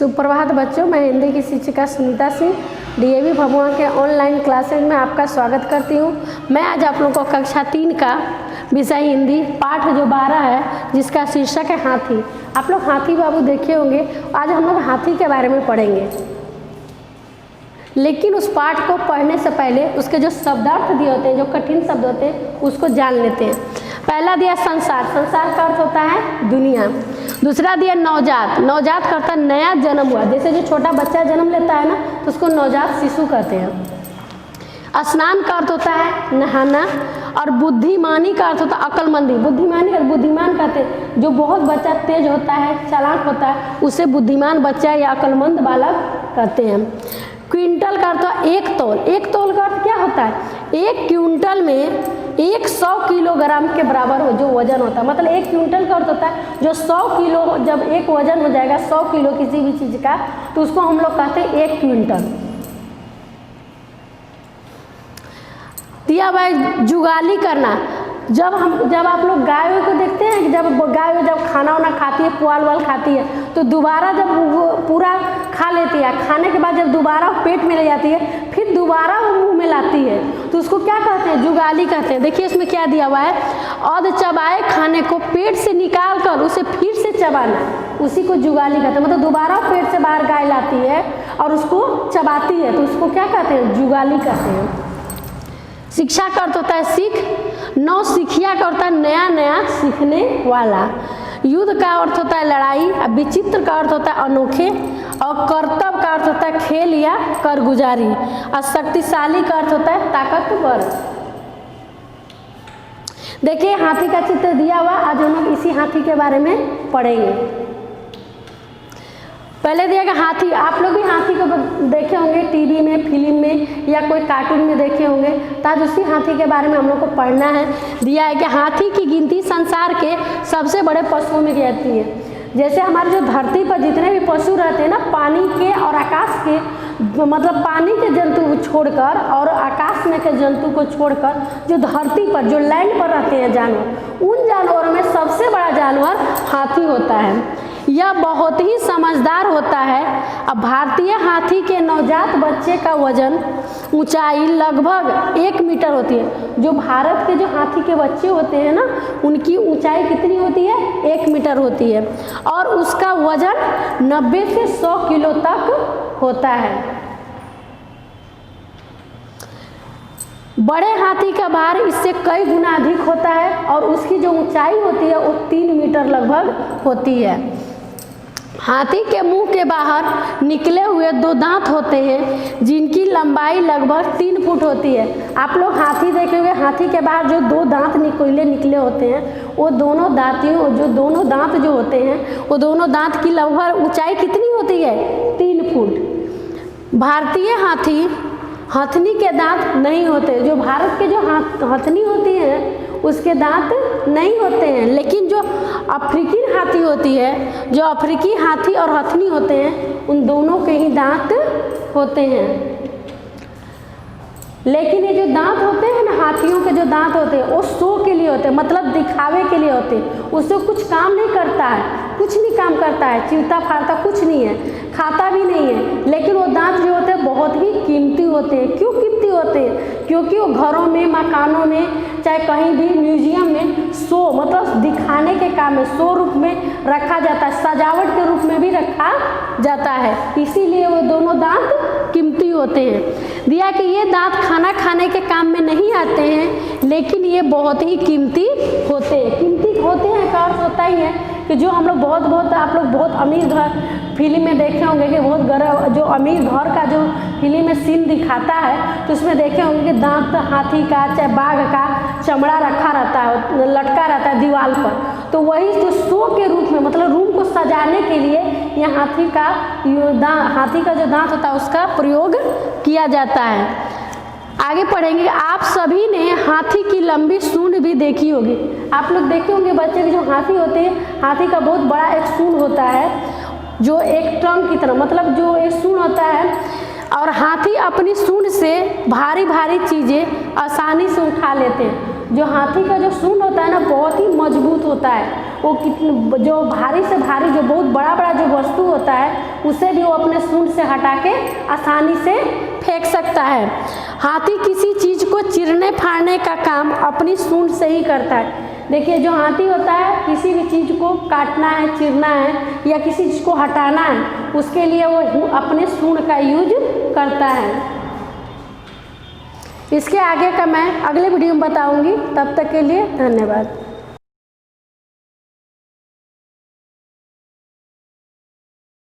सुप्रभात बच्चों, मैं हिंदी की शिक्षिका सुनीता सिंह डीएवी भभुआ के ऑनलाइन क्लासेज में आपका स्वागत करती हूँ। मैं आज आप लोगों को कक्षा 3 का विषय हिंदी पाठ जो 12 है, जिसका शीर्षक है हाथी। आप लोग हाथी बाबू देखे होंगे। आज हम लोग हाथी के बारे में पढ़ेंगे, लेकिन उस पाठ को पढ़ने से पहले उसके जो शब्दार्थ दिए होते हैं, जो कठिन शब्द होते हैं, उसको जान लेते हैं। पहला दिया संसार। संसार का अर्थ होता है दुनिया। दूसरा दिया नवजात। नवजात का अर्थ नया जन्म हुआ। जैसे जो छोटा बच्चा जन्म लेता है ना, तो उसको नवजात शिशु कहते हैं। स्नान का अर्थ होता है नहाना। और बुद्धिमानी का अर्थ होता है अक्लमंदी। बुद्धिमानी और बुद्धिमान कहते हैं जो बहुत बच्चा तेज होता है, चालाक होता है, उसे बुद्धिमान बच्चा या अक्लमंद बालक कहते हैं। क्विंटल का अर्थ है एक तौल। एक तौल का अर्थ क्या होता है? एक क्विंटल में 100 किलोग्राम के बराबर हो जो वजन होता है। मतलब एक क्विंटल का अर्थ होता है जो 100 किलो, जब एक वजन हो जाएगा 100 किलो किसी भी चीज़ का, तो उसको हम लोग कहते हैं 1 क्विंटल। दिया हुआ है जुगाली करना। जब आप लोग गायों को देखते हैं कि जब गाय खाना वाना खाती है, पुआल वाल खाती है, तो दोबारा जब वो पूरा खा लेती है, खाने के बाद जब दोबारा पेट में ले जाती है, फिर दोबारा वो मुंह में लाती है, तो उसको क्या कहते हैं? जुगाली कहते हैं। देखिए इसमें क्या दिया हुआ है, औध चबाए खाने को पेट से निकाल कर उसे फिर से चबाना, उसी को जुगाली कहते हैं। मतलब दोबारा पेट से बाहर गाय लाती है और उसको चबाती है, तो उसको क्या कहते हैं? जुगाली कहते हैं। शिक्षा का अर्थ होता है सीख। नौसिखिया का अर्थ है नया नया सीखने वाला। युद्ध का अर्थ होता है लड़ाई। विचित्र का अर्थ होता है अनोखे। और कर्तव्य का अर्थ होता है खेल या करगुजारी। और शक्तिशाली का अर्थ होता है ताकतवर। देखिए हाथी का चित्र दिया हुआ। आज हम लोग इसी हाथी के बारे में पढ़ेंगे। पहले दिया गया हाथी। आप लोग भी हाथी को देखे होंगे टीवी में, फिल्म में या कोई कार्टून में देखे होंगे। तो आज उसी हाथी के बारे में हम लोग को पढ़ना है। दिया है कि हाथी की गिनती संसार के सबसे बड़े पशुओं में की जाती है। जैसे हमारे जो धरती पर जितने भी पशु रहते हैं ना, पानी के और आकाश के, मतलब पानी के जंतु छोड़कर और आकाश में के जंतु को छोड़कर जो धरती पर, जो लैंड पर रहते हैं जानवर, उन जानवरों में सबसे बड़ा जानवर हाथी होता है। यह बहुत ही समझदार होता है। अब भारतीय हाथी के नवजात बच्चे का वजन, ऊंचाई लगभग 1 मीटर होती है। जो भारत के जो हाथी के बच्चे होते हैं ना, उनकी ऊंचाई कितनी होती है? 1 मीटर होती है। और उसका वजन 90 से 100 किलो तक होता है। बड़े हाथी का भार इससे कई गुना अधिक होता है और उसकी जो ऊंचाई होती है वो 3 मीटर लगभग होती है। हाथी के मुंह के बाहर निकले हुए 2 दांत होते हैं जिनकी लंबाई लगभग 3 फुट होती है। आप लोग हाथी देखे हुए, हाथी के बाहर जो 2 दांत निकले होते हैं, वो दोनों दांत जो होते हैं, वो दोनों दांत की लगभग ऊंचाई कितनी होती है? 3 फुट। भारतीय हाथी हथनी के दांत नहीं होते। जो भारत के जो हथनी होती है उसके दांत नहीं होते हैं, लेकिन जो अफ्रीकी हाथी होती है, जो अफ्रीकी हाथी और हथनी होते हैं, उन दोनों के ही दांत होते हैं। लेकिन ये जो दांत होते हैं ना, हाथियों के जो दांत होते हैं, वो शो के लिए होते हैं, मतलब दिखावे के लिए होते हैं। उससे कुछ काम नहीं करता है, कुछ नहीं काम करता है, चीरता फाड़ता कुछ नहीं है, खाता भी नहीं है। लेकिन वो दांत जो होते हैं बहुत ही कीमती होते हैं। क्यों कीमती होते हैं? क्योंकि वो घरों में, मकानों में, चाहे कहीं भी म्यूजियम में शो, मतलब दिखाने के काम में, शो रूप में रखा जाता है, सजावट के रूप में भी रखा जाता है। इसीलिए वो दोनों दांत कीमती होते हैं। दिया कि ये दांत खाना खाने के काम में नहीं आते हैं, लेकिन ये बहुत ही कीमती होते हैं। कीमती होते हैं का अर्थ होता ही है कि जो हम लोग आप लोग बहुत अमीर घर फिल्म में देखे होंगे कि जो अमीर घर का जो फिल्म में सीन दिखाता है, तो उसमें देखे होंगे कि दांत हाथी का चाहे बाघ का चमड़ा रखा रहता है, लटका रहता है दीवार पर। तो वही जो शो के रूप में, मतलब रूम को सजाने के लिए, यह हाथी का जो दांत होता है उसका प्रयोग किया जाता है। आगे पढ़ेंगे। आप सभी ने हाथी की लंबी सूंड भी देखी होगी। आप लोग देखे होंगे बच्चे के जो हाथी होते हैं, हाथी का बहुत बड़ा एक सूंड होता है, जो एक ट्रंक की तरह, मतलब जो एक सूंड होता है। और हाथी अपनी सूंड से भारी भारी चीज़ें आसानी से उठा लेते हैं। जो हाथी का जो सूंड होता है ना, बहुत ही मजबूत होता है। वो जो भारी से भारी जो बहुत बड़ा बड़ा जो वस्तु होता है उसे भी वो अपने सूंड से हटा के आसानी से फेंक सकता है। हाथी किसी चीज़ को चीरने फाड़ने का काम अपनी सूंड से ही करता है। देखिए जो हाथी होता है किसी भी चीज़ को काटना है, चीरना है या किसी चीज़ को हटाना है, उसके लिए वो अपने सूंड का यूज करता है। इसके आगे का मैं अगले वीडियो में बताऊंगी। तब तक के लिए धन्यवाद।